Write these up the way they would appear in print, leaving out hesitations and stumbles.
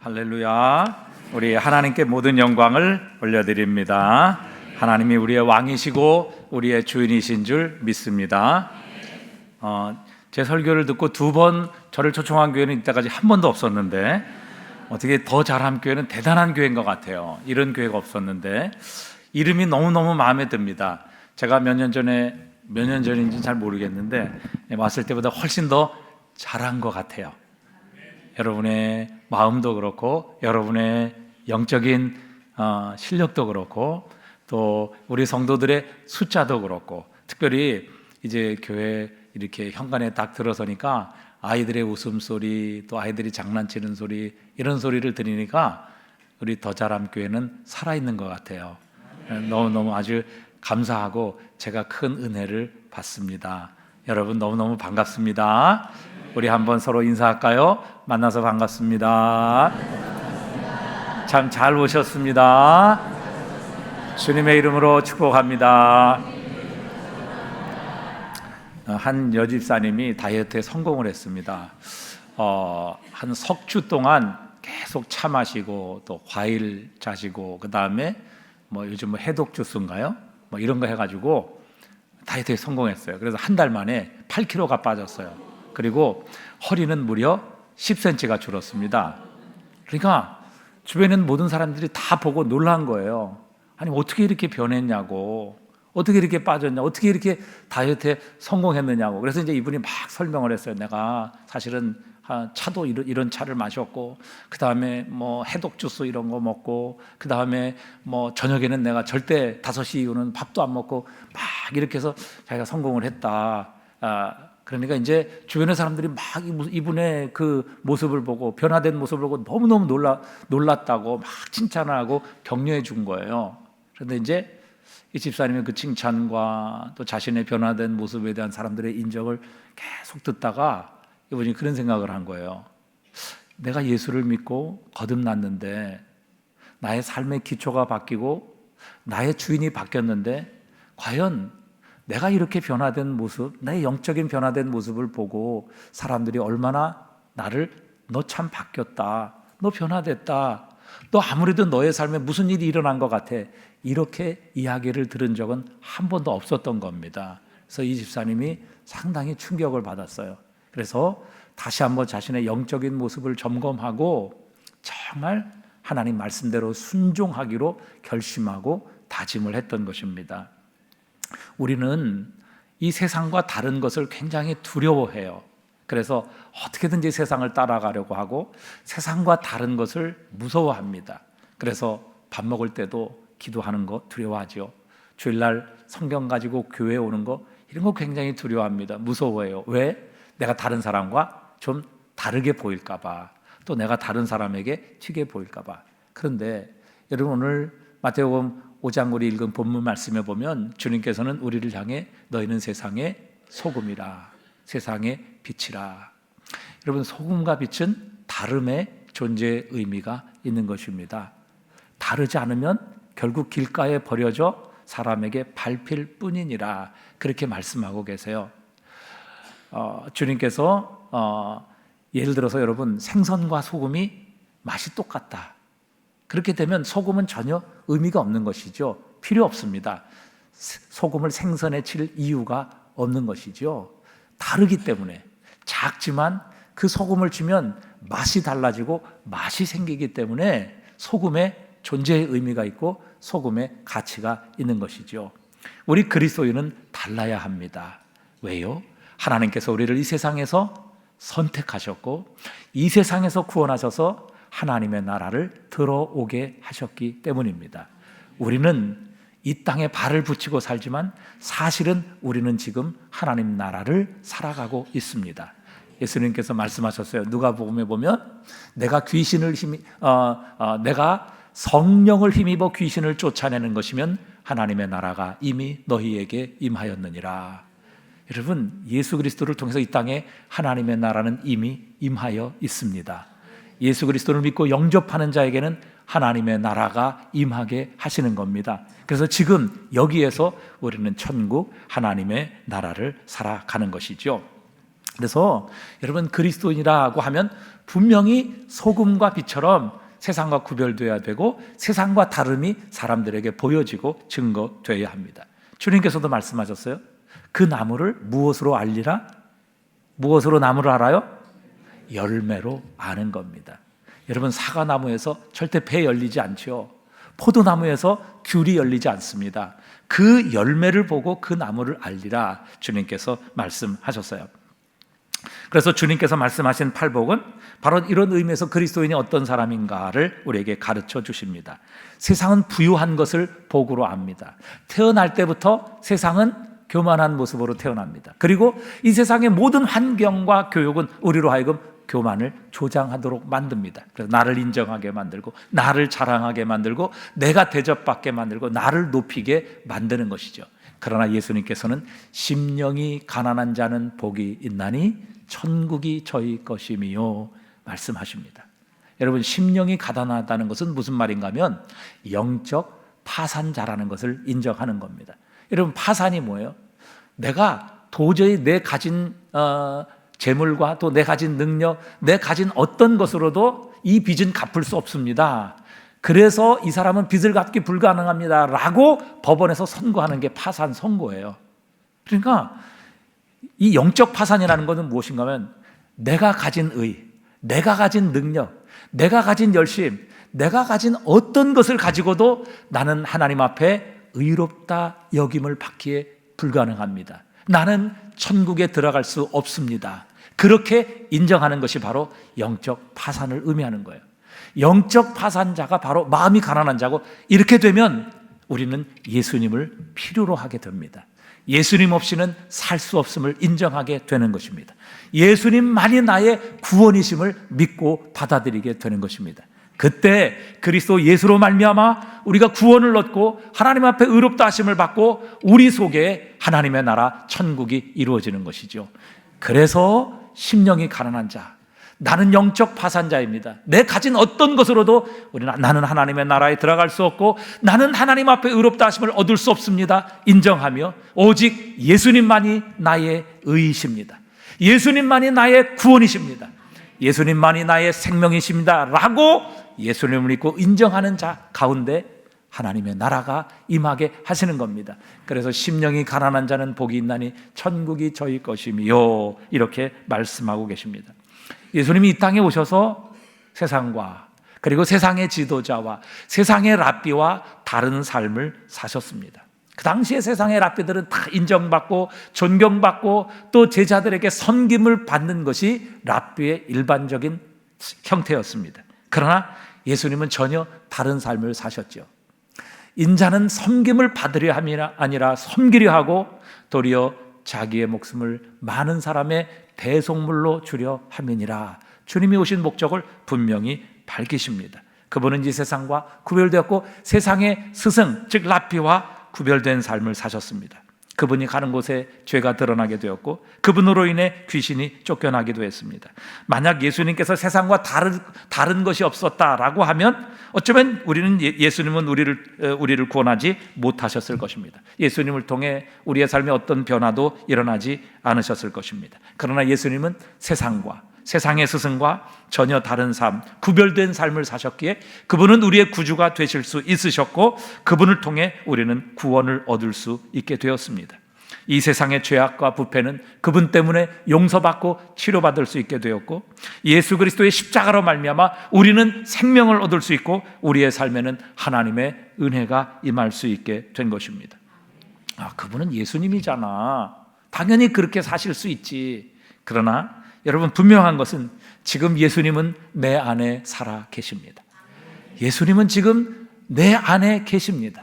할렐루야. 우리 하나님께 모든 영광을 올려드립니다. 하나님이 우리의 왕이시고 우리의 주인이신 줄 믿습니다. 제 설교를 듣고 2번 저를 초청한 교회는 이때까지 한 번도 없었는데, 어떻게 더 잘한 교회는 대단한 교회인 것 같아요. 이런 교회가 없었는데 이름이 너무너무 마음에 듭니다. 제가 몇 년 전인지는 잘 모르겠는데 왔을 때보다 훨씬 더 잘한 것 같아요. 여러분의 마음도 그렇고 여러분의 영적인 실력도 그렇고 또 우리 성도들의 숫자도 그렇고, 특별히 이제 교회 이렇게 현관에 딱 들어서니까 아이들의 웃음소리, 또 아이들이 장난치는 소리, 이런 소리를 들으니까 우리 더 잘함 교회는 살아있는 것 같아요. 너무너무 아주 감사하고 제가 큰 은혜를 받습니다. 여러분 너무너무 반갑습니다. 우리 한번 서로 인사할까요? 만나서 반갑습니다. 참 잘 오셨습니다. 주님의 이름으로 축복합니다. 한 여집사님이 다이어트에 성공을 했습니다. 한 석 주 동안 계속 차 마시고 또 과일 자시고, 그 다음에 요즘 해독 주스인가요? 이런 거 해가지고 다이어트에 성공했어요. 그래서 한 달 만에 8kg가 빠졌어요. 그리고 허리는 무려 10cm가 줄었습니다. 그러니까 주변에 있는 모든 사람들이 다 보고 놀란 거예요. 아니 어떻게 이렇게 변했냐고, 어떻게 이렇게 빠졌냐, 어떻게 이렇게 다이어트에 성공했느냐고. 그래서 이제 이분이 막 설명을 했어요. 내가 사실은 차도 이런 차를 마셨고, 그 다음에 해독 주스 이런 거 먹고, 그 다음에 저녁에는 내가 절대 5시 이후는 밥도 안 먹고 막 이렇게 해서 자기가 성공을 했다. 그러니까 이제 주변의 사람들이 막 이분의 그 모습을 보고, 변화된 모습을 보고 너무너무 놀랐다고 막 칭찬을 하고 격려해 준 거예요. 그런데 이제 이 집사님의 그 칭찬과 또 자신의 변화된 모습에 대한 사람들의 인정을 계속 듣다가 이분이 그런 생각을 한 거예요. 내가 예수를 믿고 거듭났는데, 나의 삶의 기초가 바뀌고 나의 주인이 바뀌었는데, 과연 내가 이렇게 변화된 모습, 나의 영적인 변화된 모습을 보고 사람들이 얼마나 나를, 너 참 바뀌었다, 너 변화됐다, 너 아무래도 너의 삶에 무슨 일이 일어난 것 같아, 이렇게 이야기를 들은 적은 한 번도 없었던 겁니다. 그래서 이 집사님이 상당히 충격을 받았어요. 그래서 다시 한번 자신의 영적인 모습을 점검하고 정말 하나님 말씀대로 순종하기로 결심하고 다짐을 했던 것입니다. 우리는 이 세상과 다른 것을 굉장히 두려워해요. 그래서 어떻게든지 세상을 따라가려고 하고 세상과 다른 것을 무서워합니다. 그래서 밥 먹을 때도 기도하는 거 두려워하죠. 주일날 성경 가지고 교회에 오는 거, 이런 거 굉장히 두려워합니다. 무서워해요. 왜? 내가 다른 사람과 좀 다르게 보일까 봐, 또 내가 다른 사람에게 튀게 보일까 봐. 그런데 여러분, 오늘 마태복음 5장 우리 읽은 본문 말씀에 보면 주님께서는 우리를 향해 너희는 세상의 소금이라, 세상의 빛이라. 여러분, 소금과 빛은 다름의 존재의 의미가 있는 것입니다. 다르지 않으면 결국 길가에 버려져 사람에게 밟힐 뿐이니라, 그렇게 말씀하고 계세요. 주님께서 예를 들어서 여러분, 생선과 소금이 맛이 똑같다. 그렇게 되면 소금은 전혀 의미가 없는 것이죠. 필요 없습니다. 소금을 생선에 칠 이유가 없는 것이죠. 다르기 때문에. 작지만 그 소금을 주면 맛이 달라지고 맛이 생기기 때문에 소금의 존재의 의미가 있고 소금의 가치가 있는 것이죠. 우리 그리스도인은 달라야 합니다. 왜요? 하나님께서 우리를 이 세상에서 선택하셨고 이 세상에서 구원하셔서 하나님의 나라를 들어오게 하셨기 때문입니다. 우리는 이 땅에 발을 붙이고 살지만 사실은 우리는 지금 하나님 나라를 살아가고 있습니다. 예수님께서 말씀하셨어요. 누가복음에 보면 내가 성령을 힘입어 귀신을 쫓아내는 것이면 하나님의 나라가 이미 너희에게 임하였느니라. 여러분, 예수 그리스도를 통해서 이 땅에 하나님의 나라는 이미 임하여 있습니다. 예수 그리스도를 믿고 영접하는 자에게는 하나님의 나라가 임하게 하시는 겁니다. 그래서 지금 여기에서 우리는 천국 하나님의 나라를 살아가는 것이죠. 그래서 여러분, 그리스도인이라고 하면 분명히 소금과 빛처럼 세상과 구별되어야 되고 세상과 다름이 사람들에게 보여지고 증거되어야 합니다. 주님께서도 말씀하셨어요. 그 나무를 무엇으로 알리라? 무엇으로 나무를 알아요? 열매로 아는 겁니다. 여러분, 사과나무에서 절대 배 열리지 않죠. 포도나무에서 귤이 열리지 않습니다. 그 열매를 보고 그 나무를 알리라 주님께서 말씀하셨어요. 그래서 주님께서 말씀하신 팔복은 바로 이런 의미에서 그리스도인이 어떤 사람인가를 우리에게 가르쳐 주십니다. 세상은 부유한 것을 복으로 압니다. 태어날 때부터 세상은 교만한 모습으로 태어납니다. 그리고 이 세상의 모든 환경과 교육은 우리로 하여금 교만을 조장하도록 만듭니다. 그래서 나를 인정하게 만들고 나를 자랑하게 만들고 내가 대접받게 만들고 나를 높이게 만드는 것이죠. 그러나 예수님께서는 심령이 가난한 자는 복이 있나니 천국이 저희 것이미요 말씀하십니다. 여러분, 심령이 가난하다는 것은 무슨 말인가 하면 영적 파산자라는 것을 인정하는 겁니다. 여러분, 파산이 뭐예요? 내가 도저히 내 가진 재물과 또 내 가진 능력, 내 가진 어떤 것으로도 이 빚은 갚을 수 없습니다. 그래서 이 사람은 빚을 갚기 불가능합니다 라고 법원에서 선고하는 게 파산 선고예요. 그러니까 이 영적 파산이라는 것은 무엇인가 하면 내가 가진 의, 내가 가진 능력, 내가 가진 열심, 내가 가진 어떤 것을 가지고도 나는 하나님 앞에 의롭다 여김을 받기에 불가능합니다. 나는 천국에 들어갈 수 없습니다. 그렇게 인정하는 것이 바로 영적 파산을 의미하는 거예요. 영적 파산자가 바로 마음이 가난한 자고, 이렇게 되면 우리는 예수님을 필요로 하게 됩니다. 예수님 없이는 살 수 없음을 인정하게 되는 것입니다. 예수님만이 나의 구원이심을 믿고 받아들이게 되는 것입니다. 그때 그리스도 예수로 말미암아 우리가 구원을 얻고 하나님 앞에 의롭다 하심을 받고 우리 속에 하나님의 나라 천국이 이루어지는 것이죠. 그래서 심령이 가난한 자, 나는 영적 파산자입니다. 내 가진 어떤 것으로도 나는 하나님의 나라에 들어갈 수 없고 나는 하나님 앞에 의롭다 하심을 얻을 수 없습니다 인정하며 오직 예수님만이 나의 의이십니다. 예수님만이 나의 구원이십니다. 예수님만이 나의 생명이십니다 라고 예수님을 믿고 인정하는 자 가운데 하나님의 나라가 임하게 하시는 겁니다. 그래서 심령이 가난한 자는 복이 있나니 천국이 저희 것이며 이렇게 말씀하고 계십니다. 예수님이 이 땅에 오셔서 세상과 그리고 세상의 지도자와 세상의 랍비와 다른 삶을 사셨습니다. 그 당시에 세상의 랍비들은 다 인정받고 존경받고 또 제자들에게 섬김을 받는 것이 랍비의 일반적인 형태였습니다. 그러나 예수님은 전혀 다른 삶을 사셨죠. 인자는 섬김을 받으려 함이 아니라 섬기려 하고 도리어 자기의 목숨을 많은 사람의 대속물로 주려 함이니라. 주님이 오신 목적을 분명히 밝히십니다. 그분은 이 세상과 구별되었고 세상의 스승 즉 랍비와 구별된 삶을 사셨습니다. 그분이 가는 곳에 죄가 드러나게 되었고 그분으로 인해 귀신이 쫓겨나기도 했습니다. 만약 예수님께서 세상과 다른 것이 없었다라고 하면 어쩌면 예수님은 우리를 구원하지 못하셨을 것입니다. 예수님을 통해 우리의 삶에 어떤 변화도 일어나지 않으셨을 것입니다. 그러나 예수님은 세상과 세상의 스승과 전혀 다른 삶, 구별된 삶을 사셨기에 그분은 우리의 구주가 되실 수 있으셨고 그분을 통해 우리는 구원을 얻을 수 있게 되었습니다. 이 세상의 죄악과 부패는 그분 때문에 용서받고 치료받을 수 있게 되었고 예수 그리스도의 십자가로 말미암아 우리는 생명을 얻을 수 있고 우리의 삶에는 하나님의 은혜가 임할 수 있게 된 것입니다. 그분은 예수님이잖아. 당연히 그렇게 사실 수 있지. 그러나 여러분, 분명한 것은 지금 예수님은 내 안에 살아 계십니다. 예수님은 지금 내 안에 계십니다.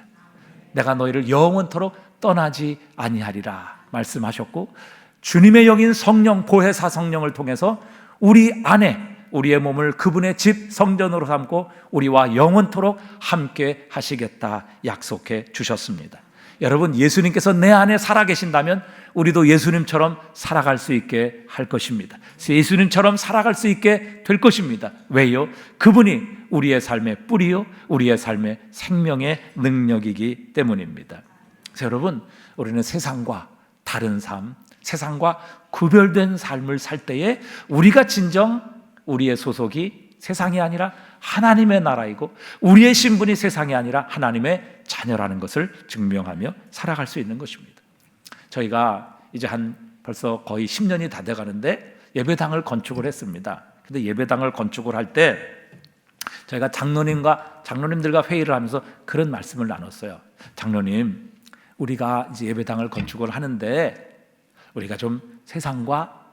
내가 너희를 영원토록 떠나지 아니하리라 말씀하셨고 주님의 영인 성령, 보혜사 성령을 통해서 우리 안에 우리의 몸을 그분의 집 성전으로 삼고 우리와 영원토록 함께 하시겠다 약속해 주셨습니다. 여러분, 예수님께서 내 안에 살아계신다면 우리도 예수님처럼 살아갈 수 있게 할 것입니다. 예수님처럼 살아갈 수 있게 될 것입니다. 왜요? 그분이 우리의 삶의 뿌리요 우리의 삶의 생명의 능력이기 때문입니다. 그래서 여러분, 우리는 세상과 다른 삶, 세상과 구별된 삶을 살 때에 우리가 진정 우리의 소속이 세상이 아니라 하나님의 나라이고 우리의 신분이 세상이 아니라 하나님의 자녀라는 것을 증명하며 살아갈 수 있는 것입니다. 저희가 이제 벌써 거의 10년이 다 돼가는데 예배당을 건축을 했습니다. 근데 예배당을 건축을 할 때 저희가 장로님들과 회의를 하면서 그런 말씀을 나눴어요. 장로님, 우리가 이제 예배당을 건축을 하는데 우리가 좀 세상과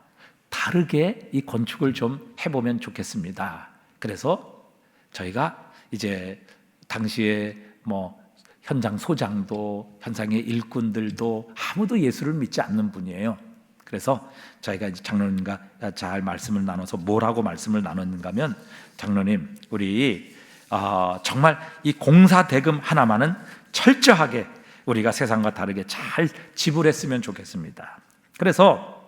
다르게 이 건축을 좀 해보면 좋겠습니다. 그래서 저희가 이제 당시에 뭐 현장 소장도 현장의 일꾼들도 아무도 예수를 믿지 않는 분이에요. 그래서 저희가 이제 장로님과 잘 말씀을 나눠서 뭐라고 말씀을 나눴는가 하면, 장로님, 우리 정말 이 공사 대금 하나만은 철저하게 우리가 세상과 다르게 잘 지불했으면 좋겠습니다. 그래서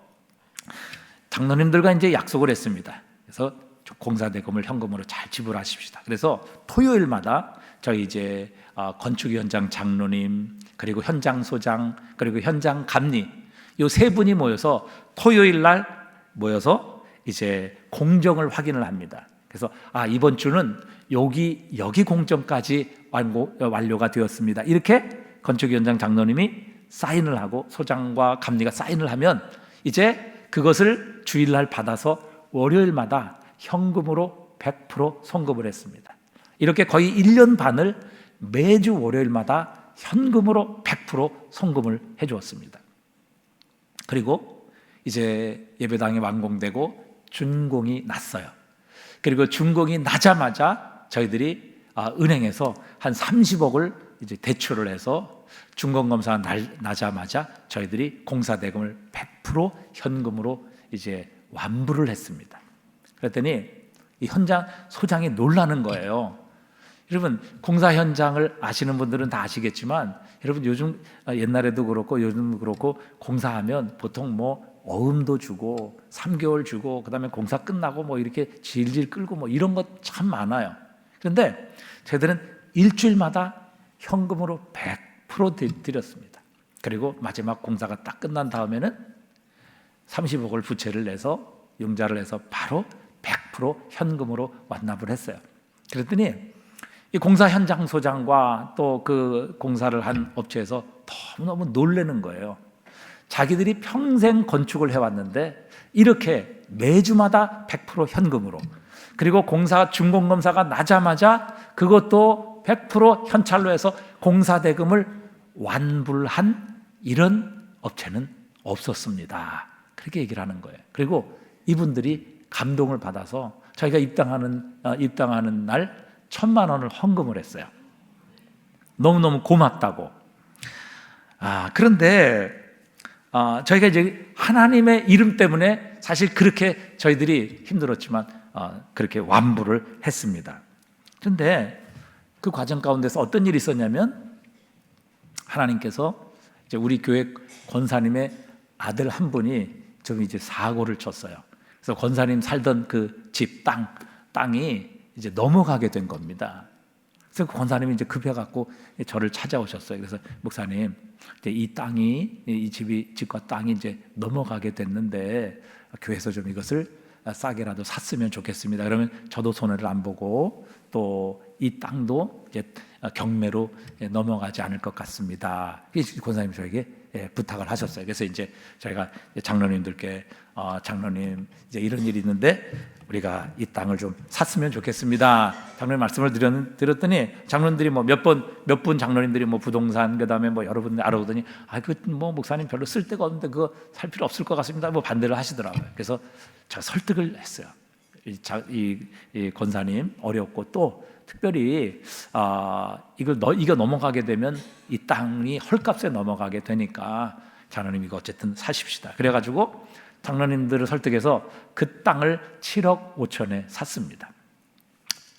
장로님들과 이제 약속을 했습니다. 그래서 공사 대금을 현금으로 잘 지불하십시다. 그래서 토요일마다 저희 이제 건축 현장 장로님, 그리고 현장 소장, 그리고 현장 감리, 요 세 분이 모여서 토요일 날 모여서 이제 공정을 확인을 합니다. 그래서 이번 주는 여기 공정까지 완료가 되었습니다. 이렇게 건축 현장 장로님이 사인을 하고 소장과 감리가 사인을 하면 이제 그것을 주일날 받아서 월요일마다 현금으로 100% 송금을 했습니다. 이렇게 거의 1년 반을 매주 월요일마다 현금으로 100% 송금을 해주었습니다. 그리고 이제 예배당이 완공되고 준공이 났어요. 그리고 준공이 나자마자 저희들이 은행에서 한 30억을 이제 대출을 해서 준공검사가 나자마자 저희들이 공사대금을 100% 현금으로 이제 완부를 했습니다. 그랬더니 이 현장 소장이 놀라는 거예요. 여러분, 공사 현장을 아시는 분들은 다 아시겠지만, 여러분 요즘 옛날에도 그렇고 요즘도 그렇고 공사하면 보통 뭐 어음도 주고 3개월 주고 그다음에 공사 끝나고 뭐 이렇게 질질 끌고 뭐 이런 것 참 많아요. 그런데 저희들은 일주일마다 현금으로 100% 드렸습니다. 그리고 마지막 공사가 딱 끝난 다음에는 30억을 부채를 내서 융자를 해서 바로 100% 현금으로 완납을 했어요. 그랬더니 이 공사 현장 소장과 또 그 공사를 한 업체에서 너무너무 놀라는 거예요. 자기들이 평생 건축을 해왔는데 이렇게 매주마다 100% 현금으로, 그리고 공사 준공검사가 나자마자 그것도 100% 현찰로 해서 공사대금을 완불한 이런 업체는 없었습니다. 그렇게 얘기를 하는 거예요. 그리고 이분들이 감동을 받아서 자기가 입당하는 날 1,000만 원을 헌금을 했어요. 너무너무 고맙다고. 그런데 저희가 이제 하나님의 이름 때문에 사실 그렇게 저희들이 힘들었지만 그렇게 완부를 했습니다. 그런데 그 과정 가운데서 어떤 일이 있었냐면, 하나님께서 이제 우리 교회 권사님의 아들 한 분이 좀 이제 사고를 쳤어요. 그래서 권사님 살던 그 집 땅이 이제 넘어가게 된 겁니다. 그래서 권사님이 이제 급해갖고 저를 찾아오셨어요. 그래서 목사님, 이제 이 집과 땅이 이제 넘어가게 됐는데 교회에서 좀 이것을 싸게라도 샀으면 좋겠습니다. 그러면 저도 손해를 안 보고 또 이 땅도 이제 경매로 넘어가지 않을 것 같습니다. 권사님 저에게 부탁을 하셨어요. 그래서 이제 저희가 장로님들께 장로님, 이제 이런 일이 있는데 우리가 이 땅을 좀 샀으면 좋겠습니다. 장로님 말씀을 드렸더니 장로님들이 뭐 몇 분 장로님들이 뭐 부동산 그다음에 뭐 여러분들 알아보더니 그 뭐 목사님 별로 쓸 데가 없는데 그거 살 필요 없을 것 같습니다. 뭐 반대를 하시더라고요. 그래서 제가 설득을 했어요. 이 권사님 어렵고 또 특별히 이거 넘어가게 되면 이 땅이 헐값에 넘어가게 되니까 장로님 이거 어쨌든 사십시다. 그래가지고 장로님들을 설득해서 그 땅을 7억 5천에 샀습니다.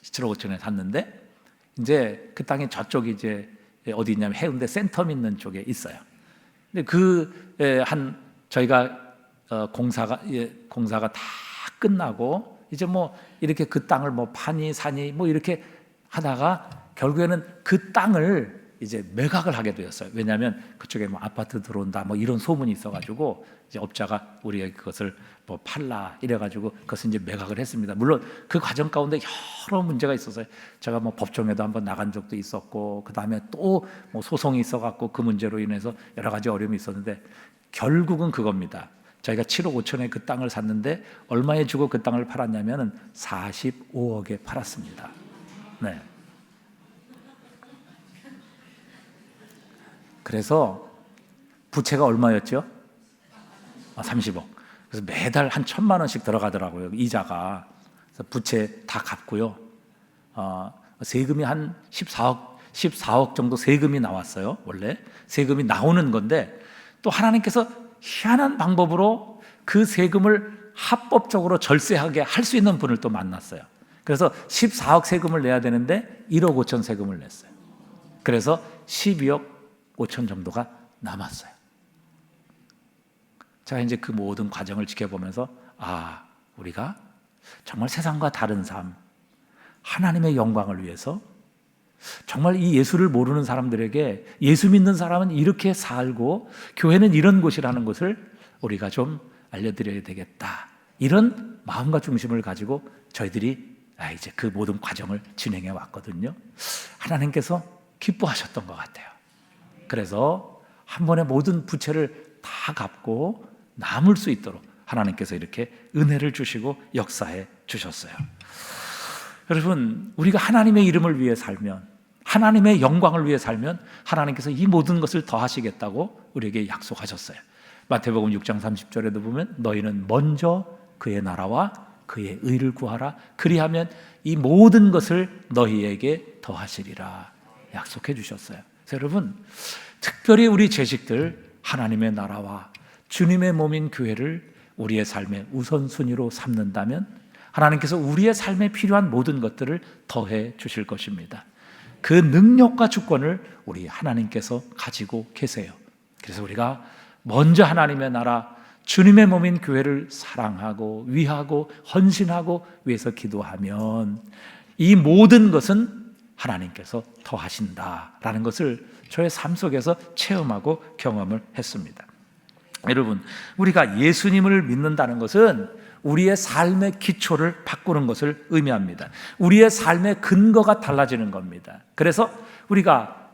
7억 5천에 샀는데 이제 그 땅이 저쪽이 이제 어디 있냐면 해운대 센텀 있는 쪽에 있어요. 근데 저희가 공사가 다 끝나고 이제 뭐 이렇게 그 땅을 뭐 파니 사니 뭐 이렇게 하다가 결국에는 그 땅을 이제 매각을 하게 되었어요. 왜냐하면 그쪽에 뭐 아파트 들어온다 뭐 이런 소문이 있어가지고 이제 업자가 우리에게 그것을 뭐 팔라 이래가지고 그것을 이제 매각을 했습니다. 물론 그 과정 가운데 여러 문제가 있었어요. 제가 뭐 법정에도 한번 나간 적도 있었고 그 다음에 또 뭐 소송이 있어갖고 그 문제로 인해서 여러 가지 어려움이 있었는데 결국은 그겁니다. 저희가 7억 5천에 그 땅을 샀는데 얼마에 주고 그 땅을 팔았냐면은 45억에 팔았습니다. 네. 그래서 부채가 얼마였죠? 30억. 그래서 매달 한 1,000만 원씩 들어가더라고요. 이자가. 그래서 부채 다 갚고요. 세금이 한 14억 정도 세금이 나왔어요. 원래 세금이 나오는 건데 또 하나님께서 희한한 방법으로 그 세금을 합법적으로 절세하게 할 수 있는 분을 또 만났어요. 그래서 14억 세금을 내야 되는데 1억 5천 세금을 냈어요. 그래서 12억 5천 정도가 남았어요. 제가 이제 그 모든 과정을 지켜보면서 우리가 정말 세상과 다른 삶, 하나님의 영광을 위해서 정말 이 예수를 모르는 사람들에게 예수 믿는 사람은 이렇게 살고 교회는 이런 곳이라는 것을 우리가 좀 알려드려야 되겠다. 이런 마음과 중심을 가지고 저희들이 이제 그 모든 과정을 진행해 왔거든요. 하나님께서 기뻐하셨던 것 같아요. 그래서 한 번에 모든 부채를 다 갚고 남을 수 있도록 하나님께서 이렇게 은혜를 주시고 역사해 주셨어요. 여러분, 우리가 하나님의 이름을 위해 살면, 하나님의 영광을 위해 살면 하나님께서 이 모든 것을 더하시겠다고 우리에게 약속하셨어요. 마태복음 6장 30절에도 보면 너희는 먼저 그의 나라와 그의 의를 구하라. 그리하면 이 모든 것을 너희에게 더하시리라 약속해 주셨어요. 그래서 여러분, 특별히 우리 재직들 하나님의 나라와 주님의 몸인 교회를 우리의 삶의 우선순위로 삼는다면 하나님께서 우리의 삶에 필요한 모든 것들을 더해 주실 것입니다. 그 능력과 주권을 우리 하나님께서 가지고 계세요. 그래서 우리가 먼저 하나님의 나라, 주님의 몸인 교회를 사랑하고 위하고 헌신하고 위해서 기도하면 이 모든 것은 하나님께서 더하신다라는 것을 저의 삶 속에서 체험하고 경험을 했습니다. 여러분, 우리가 예수님을 믿는다는 것은 우리의 삶의 기초를 바꾸는 것을 의미합니다. 우리의 삶의 근거가 달라지는 겁니다. 그래서 우리가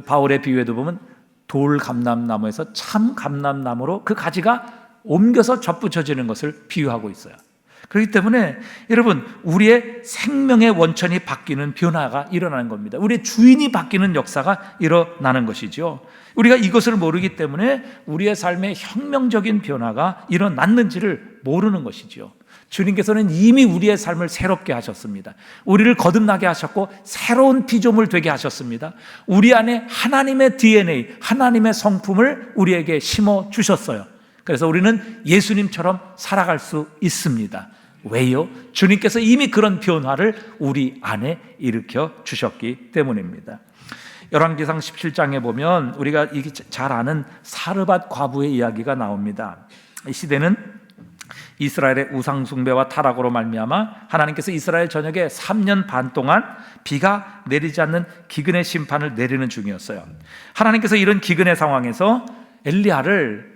바울의 비유에도 보면 돌 감람나무에서 참 감람나무로 그 가지가 옮겨서 접붙여지는 것을 비유하고 있어요. 그렇기 때문에 여러분, 우리의 생명의 원천이 바뀌는 변화가 일어나는 겁니다. 우리의 주인이 바뀌는 역사가 일어나는 것이죠. 우리가 이것을 모르기 때문에 우리의 삶에 혁명적인 변화가 일어났는지를 모르는 것이죠. 주님께서는 이미 우리의 삶을 새롭게 하셨습니다. 우리를 거듭나게 하셨고 새로운 피조물 되게 하셨습니다. 우리 안에 하나님의 DNA, 하나님의 성품을 우리에게 심어 주셨어요. 그래서 우리는 예수님처럼 살아갈 수 있습니다. 왜요? 주님께서 이미 그런 변화를 우리 안에 일으켜 주셨기 때문입니다. 열왕기상 17장에 보면 우리가 잘 아는 사르밧 과부의 이야기가 나옵니다. 이 시대는 이스라엘의 우상 숭배와 타락으로 말미암아 하나님께서 이스라엘 전역에 3년 반 동안 비가 내리지 않는 기근의 심판을 내리는 중이었어요. 하나님께서 이런 기근의 상황에서 엘리야를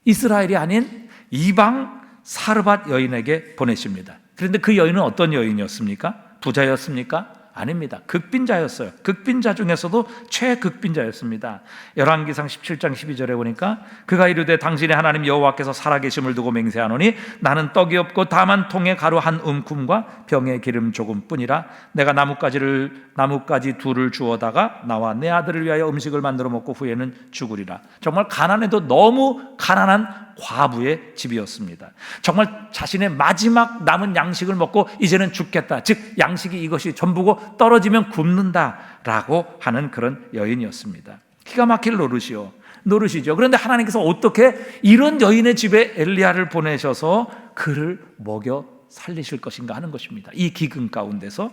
이스라엘이 아닌 이방 사르밧 여인에게 보내십니다. 그런데 그 여인은 어떤 여인이었습니까? 부자였습니까? 아닙니다. 극빈자였어요. 극빈자 중에서도 최극빈자였습니다. 열왕기상 17장 12절에 보니까 그가 이르되 당신의 하나님 여호와께서 살아계심을 두고 맹세하노니 나는 떡이 없고 다만 통에 가루 한 움큼과 병에 기름 조금뿐이라. 내가 나뭇가지 둘을 주어다가 나와 내 아들을 위하여 음식을 만들어 먹고 후에는 죽으리라. 정말 가난해도 너무 가난한 과부의 집이었습니다. 정말 자신의 마지막 남은 양식을 먹고 이제는 죽겠다, 즉 양식이 이것이 전부고 떨어지면 굶는다라고 하는 그런 여인이었습니다. 기가 막힐 노릇이죠. 그런데 하나님께서 어떻게 이런 여인의 집에 엘리야를 보내셔서 그를 먹여 살리실 것인가 하는 것입니다. 이 기근 가운데서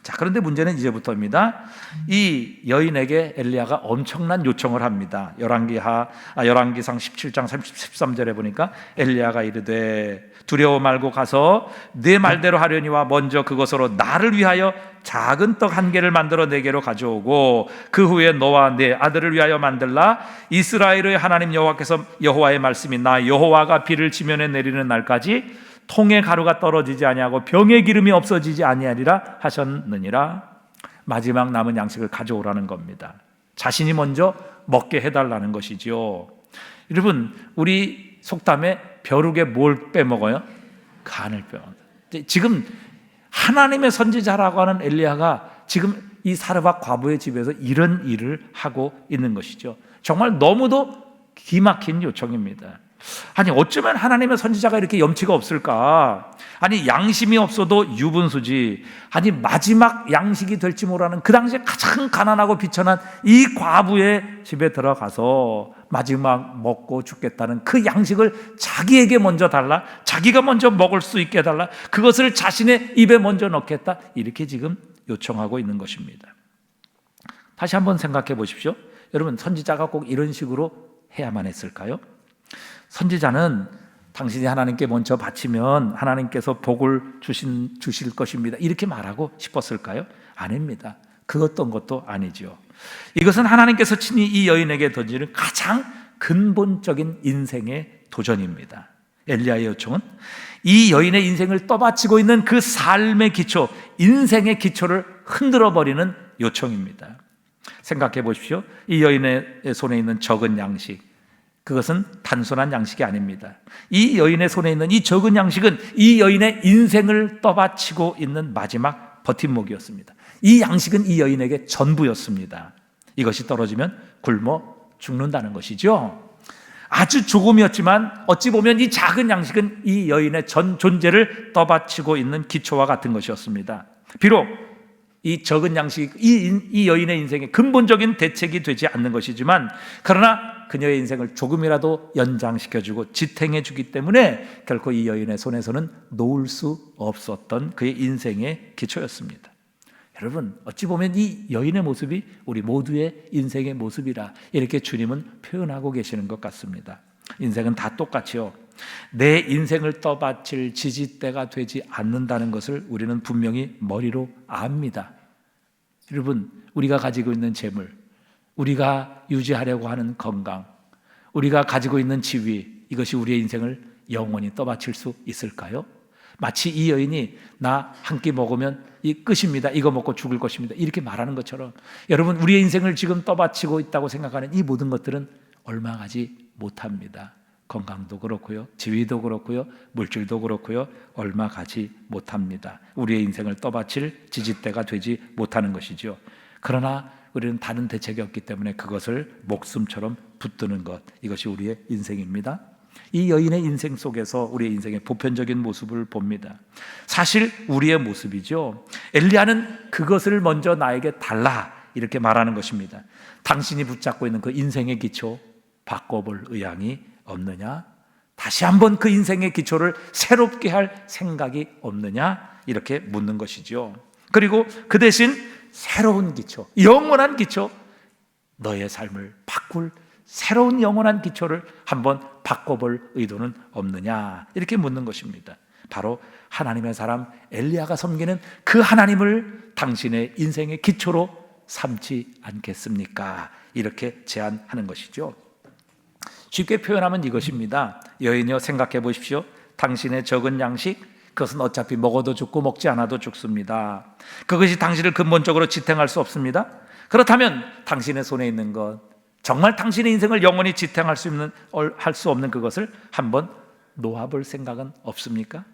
자, 그런데 문제는 이제부터입니다. 이 여인에게 엘리야가 엄청난 요청을 합니다. 열왕기상 17장 13절에 보니까 엘리야가 이르되 두려워 말고 가서 네 말대로 하려니와 먼저 그것으로 나를 위하여 작은 떡 한 개를 만들어 내게로 가져오고 그 후에 너와 네 아들을 위하여 만들라. 이스라엘의 하나님 여호와의 말씀이 나 여호와가 비를 지면에 내리는 날까지 통에 가루가 떨어지지 아니하고 병에 기름이 없어지지 아니하리라 하셨느니라. 마지막 남은 양식을 가져오라는 겁니다. 자신이 먼저 먹게 해달라는 것이죠. 여러분, 우리 속담에 벼룩에 뭘 빼먹어요? 간을 빼먹어요. 지금 하나님의 선지자라고 하는 엘리야가 지금 이 사르밧 과부의 집에서 이런 일을 하고 있는 것이죠. 정말 너무도 기막힌 요청입니다. 아니, 어쩌면 하나님의 선지자가 이렇게 염치가 없을까? 아니, 양심이 없어도 유분수지. 아니, 마지막 양식이 될지 모르는 그 당시에 가장 가난하고 비천한 이 과부의 집에 들어가서 마지막 먹고 죽겠다는 그 양식을 자기에게 먼저 달라, 자기가 먼저 먹을 수 있게 해달라, 그것을 자신의 입에 먼저 넣겠다, 이렇게 지금 요청하고 있는 것입니다. 다시 한번 생각해 보십시오. 여러분, 선지자가 꼭 이런 식으로 해야만 했을까요? 선지자는 당신이 하나님께 먼저 바치면 하나님께서 복을 주실 것입니다, 이렇게 말하고 싶었을까요? 아닙니다. 그 어떤 것도 아니죠. 이것은 하나님께서 친히 이 여인에게 던지는 가장 근본적인 인생의 도전입니다. 엘리야의 요청은 이 여인의 인생을 떠받치고 있는 그 삶의 기초, 인생의 기초를 흔들어버리는 요청입니다. 생각해 보십시오. 이 여인의 손에 있는 적은 양식, 그것은 단순한 양식이 아닙니다. 이 여인의 손에 있는 이 적은 양식은 이 여인의 인생을 떠받치고 있는 마지막 버팀목이었습니다. 이 양식은 이 여인에게 전부였습니다. 이것이 떨어지면 굶어 죽는다는 것이죠. 아주 조금이었지만 어찌 보면 이 작은 양식은 이 여인의 전 존재를 떠받치고 있는 기초와 같은 것이었습니다. 비록 이 적은 양식이 이 여인의 인생에 근본적인 대책이 되지 않는 것이지만, 그러나 그녀의 인생을 조금이라도 연장시켜주고 지탱해주기 때문에 결코 이 여인의 손에서는 놓을 수 없었던 그의 인생의 기초였습니다. 여러분, 어찌 보면 이 여인의 모습이 우리 모두의 인생의 모습이라 이렇게 주님은 표현하고 계시는 것 같습니다. 인생은 다 똑같이요, 내 인생을 떠받칠 지지대가 되지 않는다는 것을 우리는 분명히 머리로 압니다. 여러분, 우리가 가지고 있는 재물, 우리가 유지하려고 하는 건강, 우리가 가지고 있는 지위, 이것이 우리의 인생을 영원히 떠받칠 수 있을까요? 마치 이 여인이 나 한 끼 먹으면 이 끝입니다, 이거 먹고 죽을 것입니다, 이렇게 말하는 것처럼, 여러분, 우리의 인생을 지금 떠받치고 있다고 생각하는 이 모든 것들은 얼마 가지 못합니다. 건강도 그렇고요, 지위도 그렇고요, 물질도 그렇고요, 얼마 가지 못합니다. 우리의 인생을 떠받칠 지지대가 되지 못하는 것이죠. 그러나 우리는 다른 대책이 없기 때문에 그것을 목숨처럼 붙드는 것, 이것이 우리의 인생입니다. 이 여인의 인생 속에서 우리의 인생의 보편적인 모습을 봅니다. 사실 우리의 모습이죠. 엘리야는 그것을 먼저 나에게 달라, 이렇게 말하는 것입니다. 당신이 붙잡고 있는 그 인생의 기초 바꿔볼 의향이 없느냐? 다시 한번 그 인생의 기초를 새롭게 할 생각이 없느냐? 이렇게 묻는 것이죠. 그리고 그 대신 새로운 기초, 영원한 기초, 너의 삶을 바꿀 새로운 영원한 기초를 한번 바꿔볼 의도는 없느냐? 이렇게 묻는 것입니다. 바로 하나님의 사람 엘리야가 섬기는 그 하나님을 당신의 인생의 기초로 삼지 않겠습니까? 이렇게 제안하는 것이죠. 쉽게 표현하면 이것입니다. 여인이여, 생각해 보십시오. 당신의 적은 양식, 그것은 어차피 먹어도 죽고 먹지 않아도 죽습니다. 그것이 당신을 근본적으로 지탱할 수 없습니다. 그렇다면 당신의 손에 있는 것, 정말 당신의 인생을 영원히 지탱할 수 없는 그것을 한번 놓아볼 생각은 없습니까?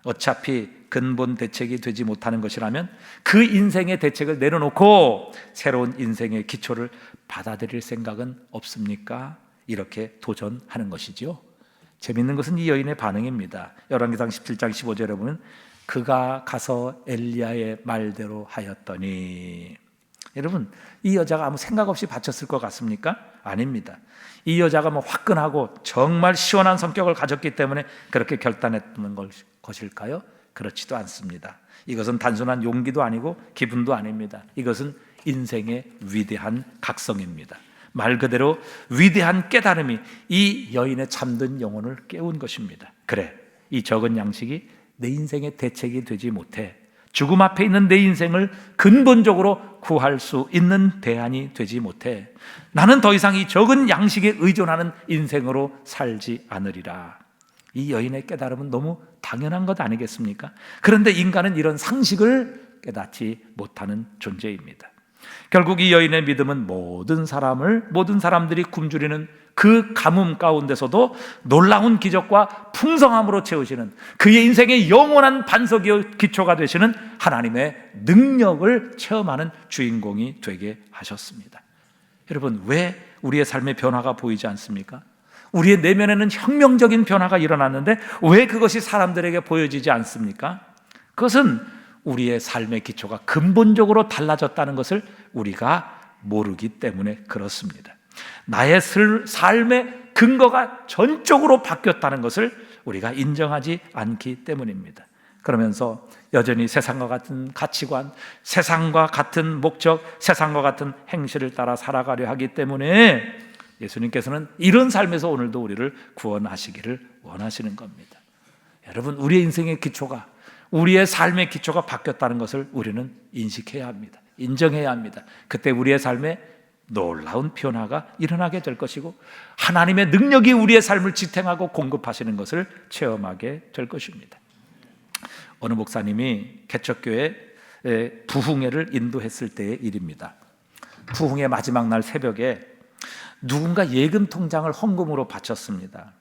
어차피 근본 대책이 되지 못하는 것이라면 그 인생의 대책을 내려놓고 새로운 인생의 기초를 받아들일 생각은 없습니까? 이렇게 도전하는 것이죠. 재밌는 것은 이 여인의 반응입니다. 열왕기상 17장 15절에 보면 그가 가서 엘리야의 말대로 하였더니, 여러분, 이 여자가 아무 생각 없이 바쳤을 것 같습니까? 아닙니다. 이 여자가 화끈하고 정말 시원한 성격을 가졌기 때문에 그렇게 결단했던 것일까요? 그렇지도 않습니다. 이것은 단순한 용기도 아니고 기분도 아닙니다. 이것은 인생의 위대한 각성입니다. 말 그대로 위대한 깨달음이 이 여인의 잠든 영혼을 깨운 것입니다. 그래, 이 적은 양식이 내 인생의 대책이 되지 못해 죽음 앞에 있는 내 인생을 근본적으로 구할 수 있는 대안이 되지 못해 나는 더 이상 이 적은 양식에 의존하는 인생으로 살지 않으리라. 이 여인의 깨달음은 너무 당연한 것 아니겠습니까? 그런데 인간은 이런 상식을 깨닫지 못하는 존재입니다. 결국 이 여인의 믿음은 모든 사람들이 굶주리는 그 가뭄 가운데서도 놀라운 기적과 풍성함으로 채우시는 그의 인생의 영원한 반석이요 기초가 되시는 하나님의 능력을 체험하는 주인공이 되게 하셨습니다. 여러분, 왜 우리의 삶의 변화가 보이지 않습니까? 우리의 내면에는 혁명적인 변화가 일어났는데 왜 그것이 사람들에게 보여지지 않습니까? 그것은 우리의 삶의 기초가 근본적으로 달라졌다는 것을 우리가 모르기 때문에 그렇습니다. 나의 삶의 근거가 전적으로 바뀌었다는 것을 우리가 인정하지 않기 때문입니다. 그러면서 여전히 세상과 같은 가치관, 세상과 같은 목적, 세상과 같은 행실을 따라 살아가려 하기 때문에 예수님께서는 이런 삶에서 오늘도 우리를 구원하시기를 원하시는 겁니다. 여러분, 우리의 인생의 기초가, 우리의 삶의 기초가 바뀌었다는 것을 우리는 인식해야 합니다. 인정해야 합니다. 그때 우리의 삶에 놀라운 변화가 일어나게 될 것이고 하나님의 능력이 우리의 삶을 지탱하고 공급하시는 것을 체험하게 될 것입니다. 어느 목사님이 개척교회 부흥회를 인도했을 때의 일입니다. 부흥회 마지막 날 새벽에 누군가 예금 통장을 헌금으로 바쳤습니다.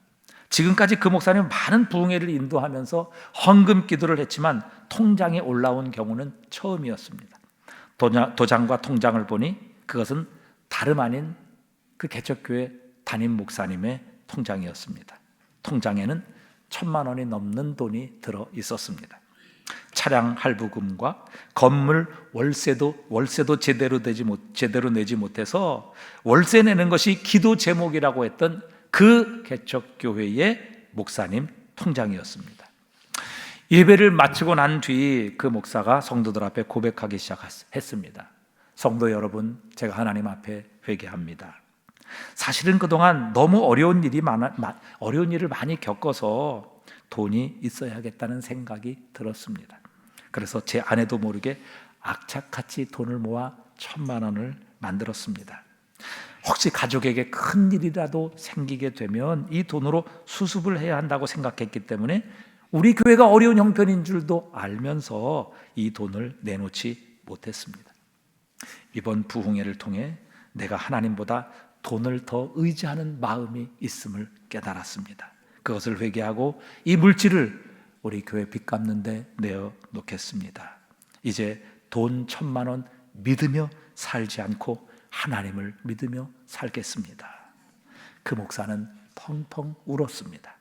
지금까지 그 목사님은 많은 부흥회를 인도하면서 헌금 기도를 했지만 통장에 올라온 경우는 처음이었습니다. 도장과 통장을 보니 그것은 다름 아닌 그 개척교회 담임 목사님의 통장이었습니다. 통장에는 1,000만 원이 넘는 돈이 들어 있었습니다. 차량 할부금과 건물 월세도 제대로 내지 못해서 월세 내는 것이 기도 제목이라고 했던 그 개척교회의 목사님 통장이었습니다. 예배를 마치고 난 뒤 그 목사가 성도들 앞에 고백하기 시작했습니다. 성도 여러분, 제가 하나님 앞에 회개합니다. 사실은 그동안 너무 어려운 일을 많이 겪어서 돈이 있어야겠다는 생각이 들었습니다. 그래서 제 아내도 모르게 악착같이 돈을 모아 1,000만 원을 만들었습니다. 혹시 가족에게 큰 일이라도 생기게 되면 이 돈으로 수습을 해야 한다고 생각했기 때문에 우리 교회가 어려운 형편인 줄도 알면서 이 돈을 내놓지 못했습니다. 이번 부흥회를 통해 내가 하나님보다 돈을 더 의지하는 마음이 있음을 깨달았습니다. 그것을 회개하고 이 물질을 우리 교회 빚 갚는 데 내어 놓겠습니다. 이제 돈 1,000만 원 믿으며 살지 않고 하나님을 믿으며 살겠습니다. 그 목사는 펑펑 울었습니다.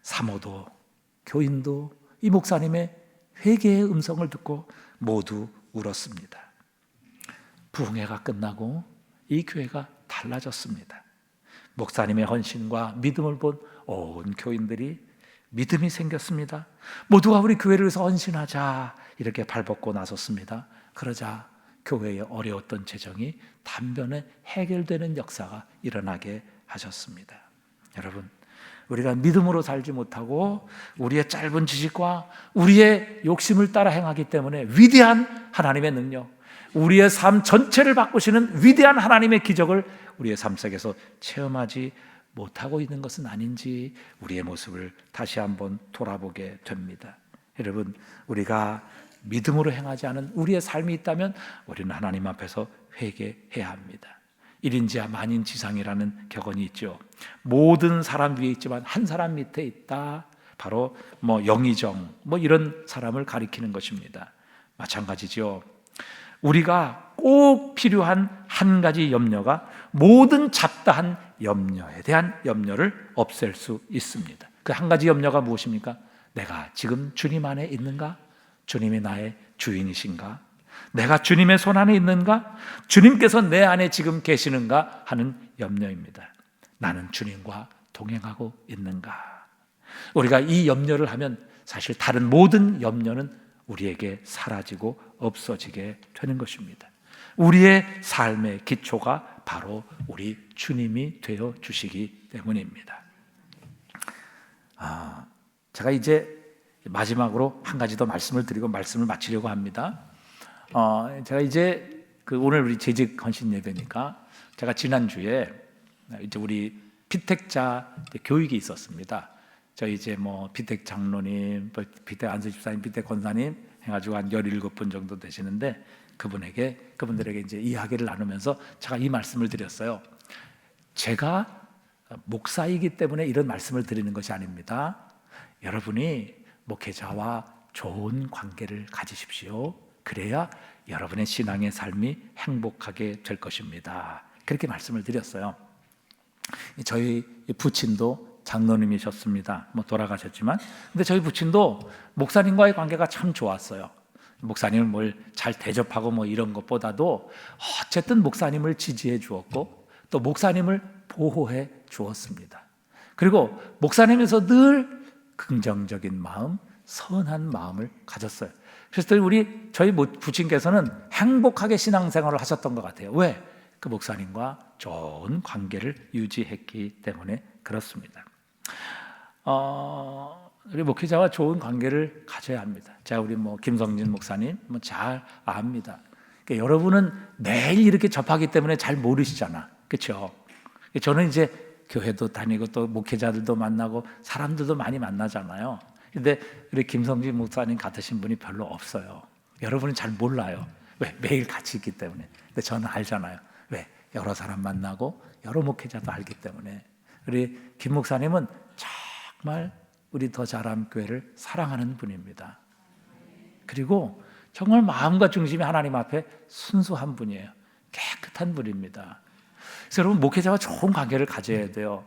사모도 교인도 이 목사님의 회개의 음성을 듣고 모두 울었습니다. 부흥회가 끝나고 이 교회가 달라졌습니다. 목사님의 헌신과 믿음을 본 온 교인들이 믿음이 생겼습니다. 모두가 우리 교회를 위해서 헌신하자 이렇게 발벗고 나섰습니다. 그러자 교회의 어려웠던 재정이 단번에 해결되는 역사가 일어나게 하셨습니다. 여러분, 우리가 믿음으로 살지 못하고 우리의 짧은 지식과 우리의 욕심을 따라 행하기 때문에 위대한 하나님의 능력, 우리의 삶 전체를 바꾸시는 위대한 하나님의 기적을 우리의 삶 속에서 체험하지 못하고 있는 것은 아닌지 우리의 모습을 다시 한번 돌아보게 됩니다. 여러분, 우리가 믿음으로 행하지 않은 우리의 삶이 있다면 우리는 하나님 앞에서 회개해야 합니다. 1인지하 만인지상이라는 격언이 있죠. 모든 사람 위에 있지만 한 사람 밑에 있다. 바로 영의정 이런 사람을 가리키는 것입니다. 마찬가지죠. 우리가 꼭 필요한 한 가지 염려가 모든 잡다한 염려에 대한 염려를 없앨 수 있습니다. 그 한 가지 염려가 무엇입니까? 내가 지금 주님 안에 있는가? 주님이 나의 주인이신가? 내가 주님의 손 안에 있는가? 주님께서 내 안에 지금 계시는가? 하는 염려입니다. 나는 주님과 동행하고 있는가? 우리가 이 염려를 하면 사실 다른 모든 염려는 우리에게 사라지고 없어지게 되는 것입니다. 우리의 삶의 기초가 바로 우리 주님이 되어 주시기 때문입니다. 제가 이제 마지막으로 한 가지 더 말씀을 드리고 말씀을 마치려고 합니다. 제가 이제 오늘 우리 재직 헌신 예배니까 제가 지난주에 이제 우리 피택자 교육이 있었습니다. 저희 이제 피택 장로님, 피택 안수 집사님, 피택 권사님 해가지고 한 17분 정도 되시는데 그분들에게 이제 이야기를 나누면서 제가 이 말씀을 드렸어요. 제가 목사이기 때문에 이런 말씀을 드리는 것이 아닙니다. 여러분이 목회자와 좋은 관계를 가지십시오. 그래야 여러분의 신앙의 삶이 행복하게 될 것입니다. 그렇게 말씀을 드렸어요. 저희 부친도 장로님이셨습니다. 돌아가셨지만, 근데 저희 부친도 목사님과의 관계가 참 좋았어요. 목사님을 뭘 잘 대접하고 이런 것보다도 어쨌든 목사님을 지지해 주었고 또 목사님을 보호해 주었습니다. 그리고 목사님에서 늘 긍정적인 마음, 선한 마음을 가졌어요. 그래서 저희 부친께서는 행복하게 신앙생활을 하셨던 것 같아요. 왜? 그 목사님과 좋은 관계를 유지했기 때문에 그렇습니다. 우리 목회자와 좋은 관계를 가져야 합니다. 제가 우리 김성진 목사님 잘 압니다. 그러니까 여러분은 매일 이렇게 접하기 때문에 잘 모르시잖아, 그렇죠? 저는 이제 교회도 다니고 또 목회자들도 만나고 사람들도 많이 만나잖아요. 근데 우리 김성진 목사님 같으신 분이 별로 없어요. 여러분은 잘 몰라요. 왜? 매일 같이 있기 때문에. 근데 저는 알잖아요. 왜? 여러 사람 만나고 여러 목회자도 알기 때문에. 우리 김 목사님은 정말 우리 더 자람 교회를 사랑하는 분입니다. 그리고 정말 마음과 중심이 하나님 앞에 순수한 분이에요. 깨끗한 분입니다. 그래서 여러분, 목회자와 좋은 관계를 가져야 돼요.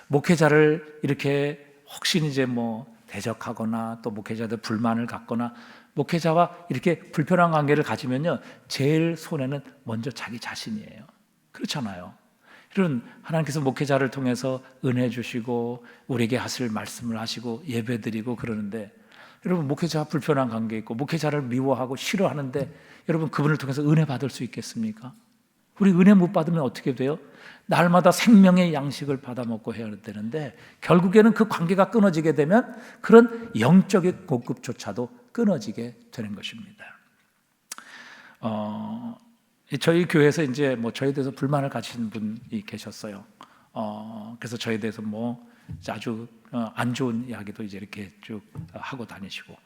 목회자를 이렇게 혹시 이제 대적하거나 또 목회자들 불만을 갖거나 목회자와 이렇게 불편한 관계를 가지면요, 제일 손해는 먼저 자기 자신이에요. 그렇잖아요. 이런 하나님께서 목회자를 통해서 은혜 주시고 우리에게 하실 말씀을 하시고 예배드리고 그러는데, 여러분 목회자와 불편한 관계 있고 목회자를 미워하고 싫어하는데 여러분 그분을 통해서 은혜 받을 수 있겠습니까? 우리 은혜 못 받으면 어떻게 돼요? 날마다 생명의 양식을 받아 먹고 해야 되는데 결국에는 그 관계가 끊어지게 되면 그런 영적인 공급조차도 끊어지게 되는 것입니다. 저희 교회에서 이제 저에 대해서 불만을 가지신 분이 계셨어요. 그래서 저에 대해서 아주 안 좋은 이야기도 이제 이렇게 쭉 하고 다니시고.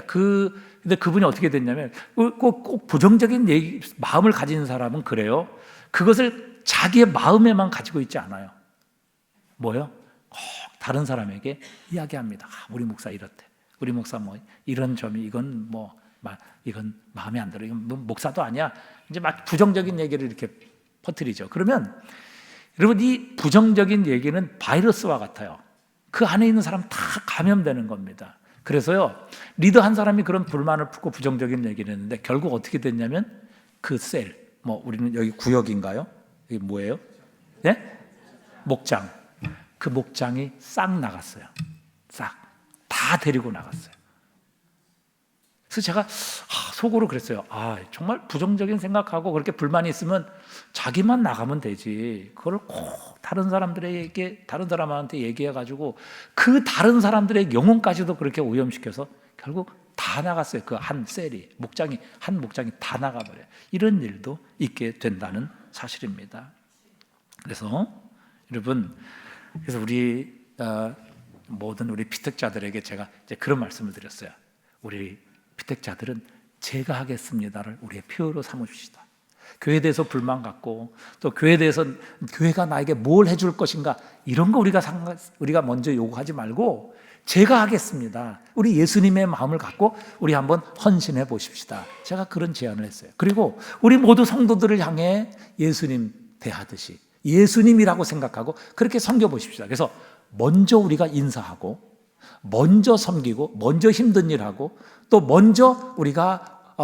근데 그분이 어떻게 됐냐면 꼭 부정적인 마음을 가진 사람은 그래요. 그것을 자기의 마음에만 가지고 있지 않아요. 뭐요? 꼭 다른 사람에게 이야기합니다. 우리 목사 이렇대. 우리 목사 이런 점이 이건 마음에 안 들어. 이건 목사도 아니야. 이제 막 부정적인 얘기를 이렇게 퍼뜨리죠. 그러면 여러분, 이 부정적인 얘기는 바이러스와 같아요. 그 안에 있는 사람 다 감염되는 겁니다. 그래서요, 리더 한 사람이 그런 불만을 품고 부정적인 얘기를 했는데 결국 어떻게 됐냐면 그 셀, 우리는 여기 구역인가요? 이게 뭐예요? 네? 목장. 그 목장이 싹 나갔어요. 싹. 다 데리고 나갔어요. 그래서 제가 속으로 그랬어요. 정말 부정적인 생각하고 그렇게 불만이 있으면 자기만 나가면 되지. 그걸 꼭 다른 사람한테 얘기해가지고 그 다른 사람들의 영혼까지도 그렇게 오염시켜서 결국 다 나갔어요. 그 한 셀이, 한 목장이 다 나가버려요. 이런 일도 있게 된다는 사실입니다. 그래서 여러분, 우리 모든 우리 피택자들에게 제가 이제 그런 말씀을 드렸어요. 우리 피택자들은 제가 하겠습니다를 우리의 표어로 삼으십시다. 교회에 대해서 불만 갖고 또 교회에 대해서 교회가 나에게 뭘 해줄 것인가 이런 거 우리가 먼저 요구하지 말고 제가 하겠습니다. 우리 예수님의 마음을 갖고 우리 한번 헌신해 보십시다. 제가 그런 제안을 했어요. 그리고 우리 모두 성도들을 향해 예수님 대하듯이 예수님이라고 생각하고 그렇게 섬겨 보십시다. 그래서 먼저 우리가 인사하고 먼저 섬기고 먼저 힘든 일하고 또 먼저 우리가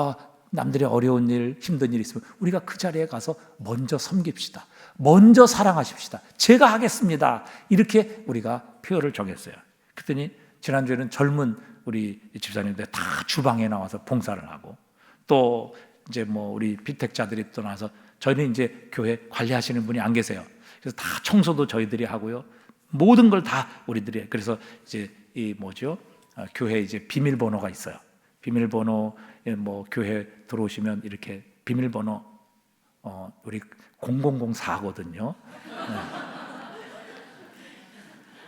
남들의 어려운 일, 힘든 일 있으면 우리가 그 자리에 가서 먼저 섬깁시다. 먼저 사랑하십시다. 제가 하겠습니다. 이렇게 우리가 표현을 정했어요. 그랬더니 지난주에는 젊은 우리 집사님들 다 주방에 나와서 봉사를 하고, 또 이제 뭐 우리 비택자들이 또 나와서, 저희는 이제 교회 관리하시는 분이 안 계세요. 그래서 다 청소도 저희들이 하고요. 모든 걸 다 우리들이 해요. 그래서 이제 이 뭐죠? 교회 이제 비밀번호가 있어요. 비밀번호, 뭐 교회 들어오시면 이렇게 비밀번호 우리 0004거든요.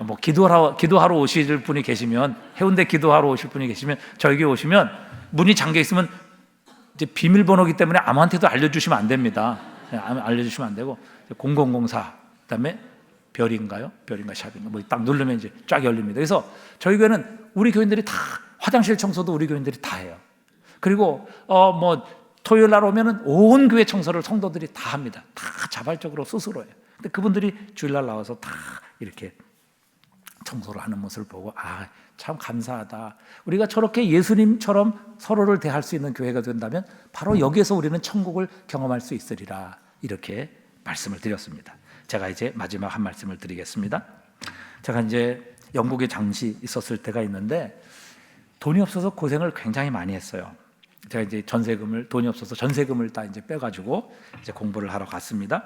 뭐 기도하러 오실 분이 계시면, 해운대 기도하러 오실 분이 계시면, 저희 교회 오시면 문이 잠겨 있으면 이제 비밀번호기 때문에 아무한테도 알려주시면 안 됩니다. 알려주시면 안 되고, 0004 그다음에 별인가요? 별인가 샵인가 뭐 딱 누르면 이제 쫙 열립니다. 그래서 저희 교회는 우리 교인들이 다, 화장실 청소도 우리 교인들이 다 해요. 그리고 뭐 토요일 날 오면은 온 교회 청소를 성도들이 다 합니다. 다 자발적으로 스스로 해요. 근데 그분들이 주일날 나와서 다 이렇게 청소를 하는 모습을 보고, 참 감사하다. 우리가 저렇게 예수님처럼 서로를 대할 수 있는 교회가 된다면 바로 여기에서 우리는 천국을 경험할 수 있으리라, 이렇게 말씀을 드렸습니다. 제가 이제 마지막 한 말씀을 드리겠습니다. 제가 이제 영국에 잠시 있었을 때가 있는데, 돈이 없어서 고생을 굉장히 많이 했어요. 제가 이제 돈이 없어서 전세금을 다 이제 빼가지고 이제 공부를 하러 갔습니다.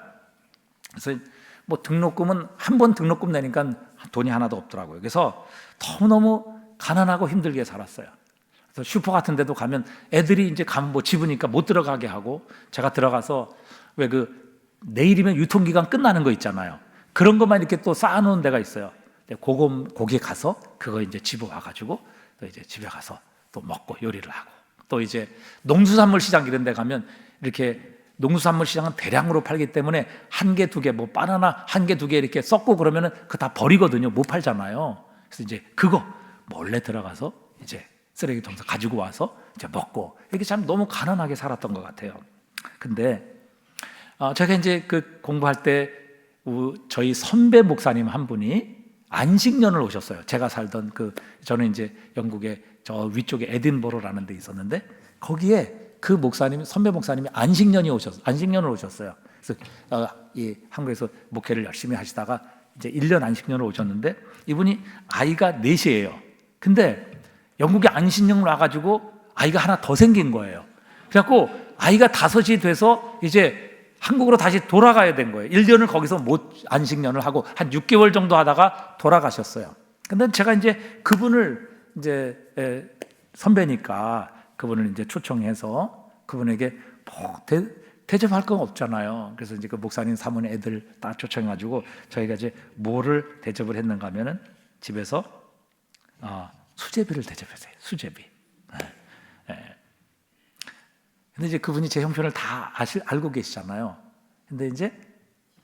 그래서 뭐 등록금은 한 번 등록금 내니까 돈이 하나도 없더라고요. 그래서 너무너무 가난하고 힘들게 살았어요. 그래서 슈퍼 같은 데도 가면 애들이 이제 가면 뭐 집으니까 못 들어가게 하고, 제가 들어가서 왜 내일이면 유통기간 끝나는 거 있잖아요. 그런 것만 이렇게 또 쌓아놓은 데가 있어요. 거기에 가서 그거 이제 집어 와가지고 또 이제 집에 가서 또 먹고 요리를 하고, 또 이제 농수산물 시장 이런 데 가면 이렇게 농수산물 시장은 대량으로 팔기 때문에 한 개, 두 개, 뭐 바나나 한 개, 두 개 이렇게 썩고 그러면은 그거 다 버리거든요. 못 팔잖아요. 그래서 이제 그거 몰래 들어가서 이제 쓰레기통에서 가지고 와서 이제 먹고, 이렇게 참 너무 가난하게 살았던 것 같아요. 근데 제가 이제 그 공부할 때 저희 선배 목사님 한 분이 안식년을 오셨어요. 제가 살던 저는 이제 영국의 저 위쪽에 에딘버러라는 데 있었는데, 거기에 그 선배 목사님이 안식년을 오셨어요. 그래서 이 한국에서 목회를 열심히 하시다가 이제 1년 안식년을 오셨는데, 이분이 아이가 넷이에요. 근데 영국에 안식년을 와가지고 아이가 하나 더 생긴 거예요. 그래갖고 아이가 5이 돼서 이제 한국으로 다시 돌아가야 된 거예요. 1년을 거기서 안식년을 하고 한 6개월 정도 하다가 돌아가셨어요. 근데 제가 이제 그분을 이제 선배니까 그분을 이제 초청해서 그분에게 뭐 대접할 건 없잖아요. 그래서 이제 그 목사님 사모님 애들 다 초청해가지고 저희가 이제 뭐를 대접을 했는가 하면은 집에서 수제비를 대접했어요. 수제비. 근데 이제 그분이 제 형편을 다 알고 계시잖아요. 근데 이제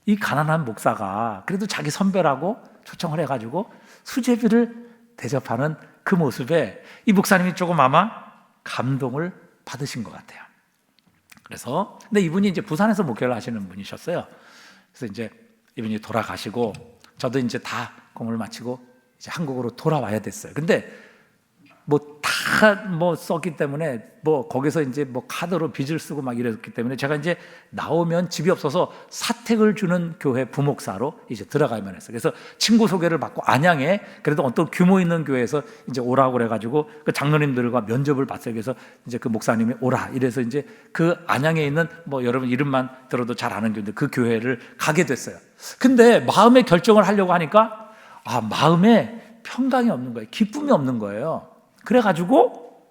이 가난한 목사가 그래도 자기 선배라고 초청을 해가지고 수제비를 대접하는 그 모습에 이 목사님이 조금 아마 감동을 받으신 것 같아요. 그래서 근데 이분이 이제 부산에서 목회를 하시는 분이셨어요. 그래서 이제 이분이 돌아가시고 저도 이제 다 공부를 마치고 이제 한국으로 돌아와야 됐어요. 근데 뭐 썼기 때문에 뭐 거기서 이제 뭐 카드로 빚을 쓰고 막 이랬기 때문에 제가 이제 나오면 집이 없어서 사택을 주는 교회 부목사로 이제 들어가야만 했어요. 그래서 친구 소개를 받고 안양에 그래도 어떤 규모 있는 교회에서 이제 오라고 그래가지고 그 장로님들과 면접을 봤어요. 그래서 이제 그 목사님이 오라 이래서 이제 그 안양에 있는 뭐 여러분 이름만 들어도 잘 아는 교회인데 그 교회를 가게 됐어요. 근데 마음의 결정을 하려고 하니까 마음에 평강이 없는 거예요. 기쁨이 없는 거예요. 그래가지고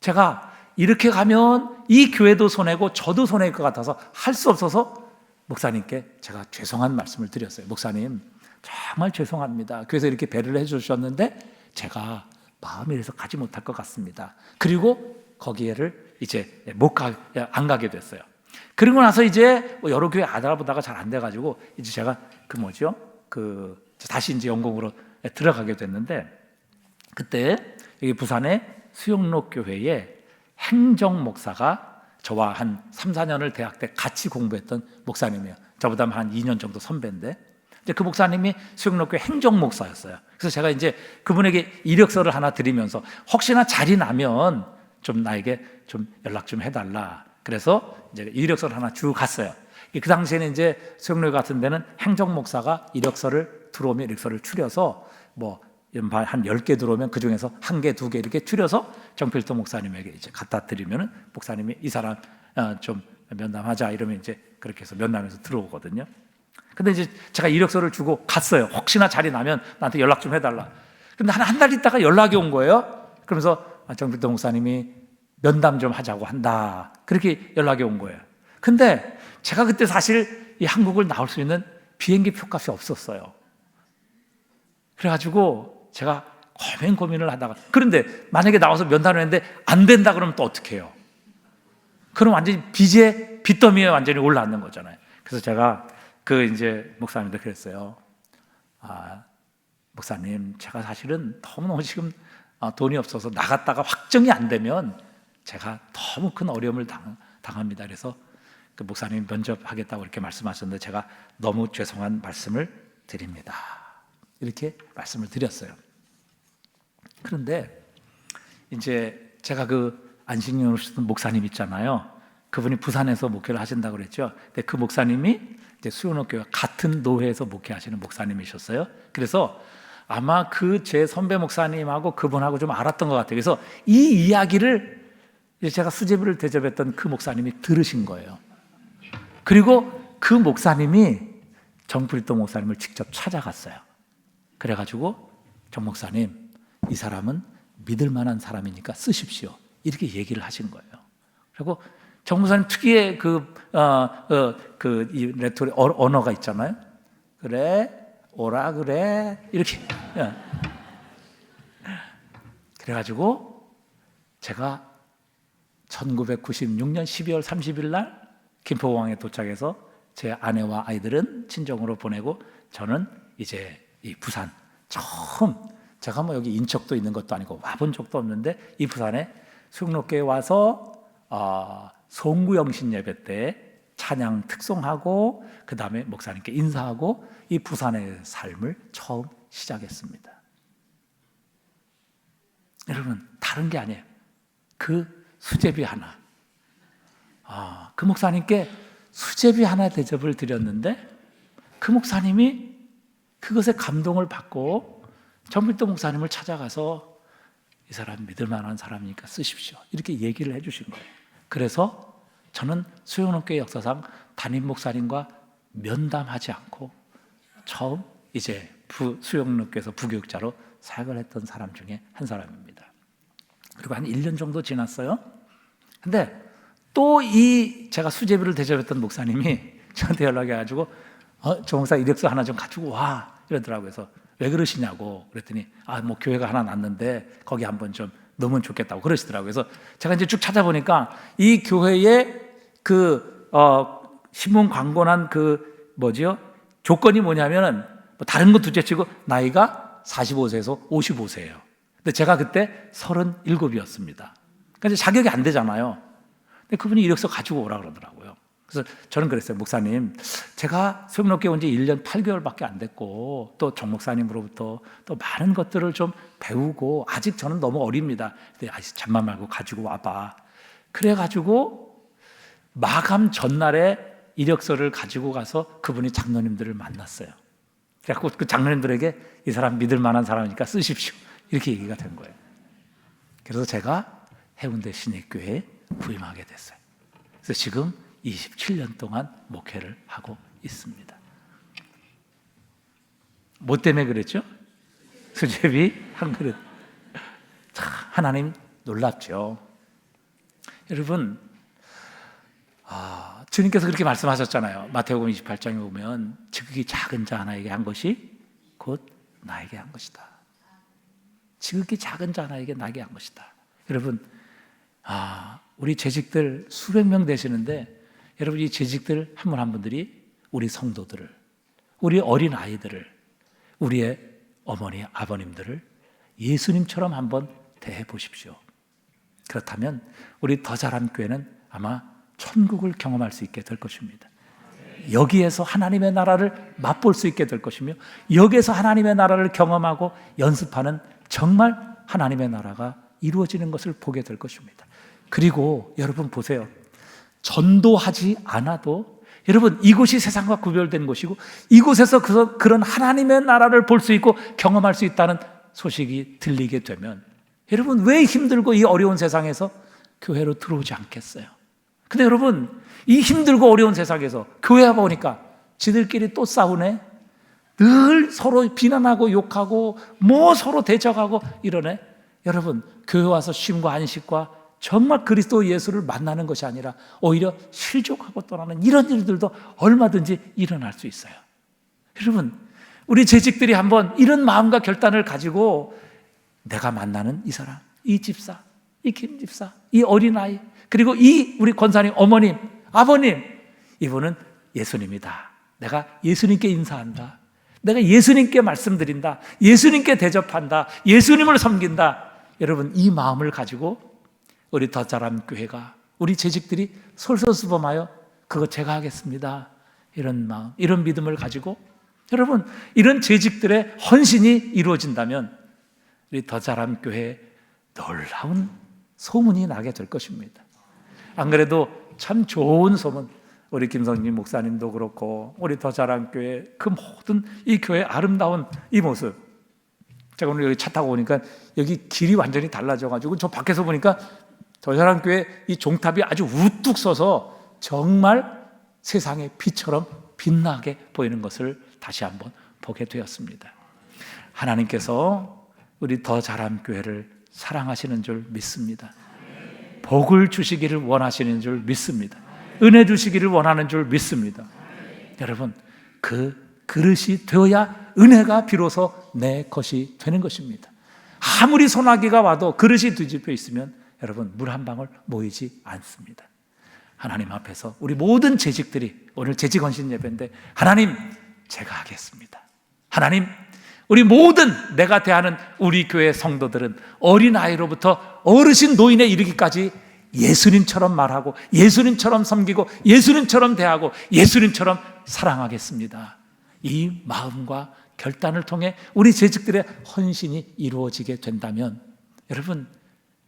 제가 이렇게 가면 이 교회도 손해고 저도 손해일 것 같아서 할 수 없어서 목사님께 제가 죄송한 말씀을 드렸어요. 목사님 정말 죄송합니다. 그래서 이렇게 배려를 해주셨는데 제가 마음이 이래서 가지 못할 것 같습니다. 그리고 거기에를 이제 안 가게 됐어요. 그리고 나서 이제 여러 교회 알아보다가 잘 안 돼가지고 이제 제가 다시 이제 영국으로 들어가게 됐는데, 그때 여기 부산의 수영록 교회에 행정 목사가 저와 한 3, 4년을 대학 때 같이 공부했던 목사님이에요. 저보다 한 2년 정도 선배인데, 이제 그 목사님이 수영록 교회 행정 목사였어요. 그래서 제가 이제 그분에게 이력서를 하나 드리면서 혹시나 자리 나면 좀 나에게 좀 연락 좀 해달라. 그래서 이제 이력서를 하나 주고 갔어요. 그 당시에는 이제 수영록 같은 데는 행정 목사가 이력서를 들어오면 이력서를 추려서 뭐 한 10개 들어오면 그 중에서 1개, 2개 이렇게 줄여서 정필도 목사님에게 이제 갖다 드리면은 목사님이 이 사람 좀 면담하자 이러면 이제 그렇게 해서 면담해서 들어오거든요. 근데 이제 제가 이력서를 주고 갔어요. 혹시나 자리 나면 나한테 연락 좀 해달라. 근데 한 달 있다가 연락이 온 거예요. 그러면서 정필도 목사님이 면담 좀 하자고 한다. 그렇게 연락이 온 거예요. 근데 제가 그때 사실 이 한국을 나올 수 있는 비행기 표값이 없었어요. 그래가지고 제가 고민을 하다가, 그런데 만약에 나와서 면담을 했는데 안 된다 그러면 또 어떻게 해요? 그럼 완전히 빚더미에 완전히 올라앉는 거잖아요. 그래서 제가 이제 목사님도 그랬어요. 목사님, 제가 사실은 너무너무 지금 돈이 없어서 나갔다가 확정이 안 되면 제가 너무 큰 어려움을 당합니다. 그래서 그 목사님이 면접하겠다고 이렇게 말씀하셨는데 제가 너무 죄송한 말씀을 드립니다. 이렇게 말씀을 드렸어요. 그런데 이제 제가 안식년 오셨던 목사님 있잖아요. 그분이 부산에서 목회를 하신다고 그랬죠. 근데 그 목사님이 이제 수영로교회 같은 노회에서 목회하시는 목사님이셨어요. 그래서 아마 제 선배 목사님하고 그분하고 좀 알았던 것 같아요. 그래서 이 이야기를 제가 수제비를 대접했던 그 목사님이 들으신 거예요. 그리고 그 목사님이 정필도 목사님을 직접 찾아갔어요. 그래가지고 정 목사님, 이 사람은 믿을 만한 사람이니까 쓰십시오. 이렇게 얘기를 하신 거예요. 그리고 정 목사님 특유의 이 레토리 언어가 있잖아요. 그래, 오라 그래, 이렇게. 그래가지고 제가 1996년 12월 30일 날 김포공항에 도착해서 제 아내와 아이들은 친정으로 보내고 저는 이제 이 부산 처음, 제가 여기 인척도 있는 것도 아니고 와본 적도 없는데 이 부산에 수영로교에 와서 송구영신 예배 때 찬양 특송하고 그 다음에 목사님께 인사하고 이 부산의 삶을 처음 시작했습니다. 여러분, 다른 게 아니에요. 그 수제비 하나, 그 목사님께 수제비 하나 대접을 드렸는데 그 목사님이 그것에 감동을 받고 정필도 목사님을 찾아가서 이 사람 믿을 만한 사람이니까 쓰십시오. 이렇게 얘기를 해주신 거예요. 그래서 저는 수영로교회 역사상 담임 목사님과 면담하지 않고 처음 이제 수영로교회에서 부교육자로 사역을 했던 사람 중에 한 사람입니다. 그리고 한 1년 정도 지났어요. 근데 또 제가 수제비를 대접했던 목사님이 저한테 연락해가지고 조 목사 이력서 하나 좀 가지고 와 이러더라고요. 그래서 왜 그러시냐고 그랬더니 교회가 하나 났는데 거기 한번 좀 넣으면 좋겠다고 그러시더라고요. 그래서 제가 이제 쭉 찾아보니까 이 교회의 신문 광고난 조건이 뭐냐면은 다른 거 둘째치고 나이가 45세에서 55세예요. 근데 제가 그때 37이었습니다. 그러니까 자격이 안 되잖아요. 근데 그분이 이력서 가지고 오라 그러더라고요. 그래서 저는 그랬어요. 목사님, 제가 수영로교회 온 지 1년 8개월밖에 안 됐고 또 정 목사님으로부터 또 많은 것들을 좀 배우고 아직 저는 너무 어립니다. 근데 잠만 말고 가지고 와봐. 그래가지고 마감 전날에 이력서를 가지고 가서 그분이 장로님들을 만났어요. 그래서 그 장로님들에게 이 사람 믿을 만한 사람이니까 쓰십시오. 이렇게 얘기가 된 거예요. 그래서 제가 해운대 신익교회에 부임하게 됐어요. 그래서 지금 27년 동안 목회를 하고 있습니다. 뭐 때문에 그랬죠? 수제비 한 그릇. 참 하나님 놀랍죠. 여러분, 주님께서 그렇게 말씀하셨잖아요. 마태복음 28장에 보면 지극히 작은 자 하나에게 한 것이 곧 나에게 한 것이다. 지극히 작은 자 하나에게 나에게 한 것이다. 여러분, 우리 재직들 수백 명 되시는데 여러분, 이 재직들 한 분 한 분들이 우리 성도들을, 우리 어린 아이들을, 우리의 어머니 아버님들을 예수님처럼 한번 대해 보십시오. 그렇다면 우리 더 자란 교회는 아마 천국을 경험할 수 있게 될 것입니다. 여기에서 하나님의 나라를 맛볼 수 있게 될 것이며 여기에서 하나님의 나라를 경험하고 연습하는 정말 하나님의 나라가 이루어지는 것을 보게 될 것입니다. 그리고 여러분 보세요. 전도하지 않아도 여러분 이곳이 세상과 구별된 곳이고 이곳에서 그런 하나님의 나라를 볼 수 있고 경험할 수 있다는 소식이 들리게 되면 여러분 왜 힘들고 이 어려운 세상에서 교회로 들어오지 않겠어요? 근데 여러분 이 힘들고 어려운 세상에서 교회 와보니까 지들끼리 또 싸우네, 늘 서로 비난하고 욕하고 뭐 서로 대적하고 이러네. 여러분 교회 와서 쉼과 안식과 정말 그리스도 예수를 만나는 것이 아니라 오히려 실족하고 떠나는 이런 일들도 얼마든지 일어날 수 있어요. 여러분 우리 재직들이 한번 이런 마음과 결단을 가지고 내가 만나는 이 사람, 이 집사, 이 김 집사, 이 어린아이, 그리고 이 우리 권사님 어머님, 아버님, 이분은 예수님이다. 내가 예수님께 인사한다. 내가 예수님께 말씀드린다. 예수님께 대접한다. 예수님을 섬긴다. 여러분 이 마음을 가지고 우리 더 자람 교회가, 우리 재직들이 솔선수범하여 그거 제가 하겠습니다, 이런 마음, 이런 믿음을 가지고 여러분 이런 재직들의 헌신이 이루어진다면 우리 더 자람 교회에 놀라운 소문이 나게 될 것입니다. 안 그래도 참 좋은 소문, 우리 김성진 목사님도 그렇고 우리 더 자람 교회 그 모든 이 교회의 아름다운 이 모습, 제가 오늘 여기 차 타고 오니까 여기 길이 완전히 달라져가지고 저 밖에서 보니까 더 자람 교회 이 종탑이 아주 우뚝 서서 정말 세상의 빛처럼 빛나게 보이는 것을 다시 한번 보게 되었습니다. 하나님께서 우리 더 자람 교회를 사랑하시는 줄 믿습니다. 복을 주시기를 원하시는 줄 믿습니다. 은혜 주시기를 원하는 줄 믿습니다. 여러분 그 그릇이 되어야 은혜가 비로소 내 것이 되는 것입니다. 아무리 소나기가 와도 그릇이 뒤집혀 있으면 여러분 물 한 방울 모이지 않습니다. 하나님 앞에서 우리 모든 재직들이, 오늘 재직헌신 예배인데 하나님 제가 하겠습니다. 하나님 우리 모든 내가 대하는 우리 교회 성도들은 어린아이로부터 어르신 노인에 이르기까지 예수님처럼 말하고 예수님처럼 섬기고 예수님처럼 대하고 예수님처럼 사랑하겠습니다. 이 마음과 결단을 통해 우리 재직들의 헌신이 이루어지게 된다면 여러분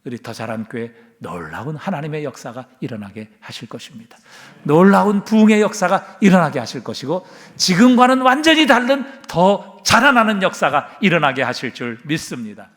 우리 더 자람 교회 놀라운 하나님의 역사가 일어나게 하실 것입니다. 놀라운 부흥의 역사가 일어나게 하실 것이고 지금과는 완전히 다른 더 자라나는 역사가 일어나게 하실 줄 믿습니다.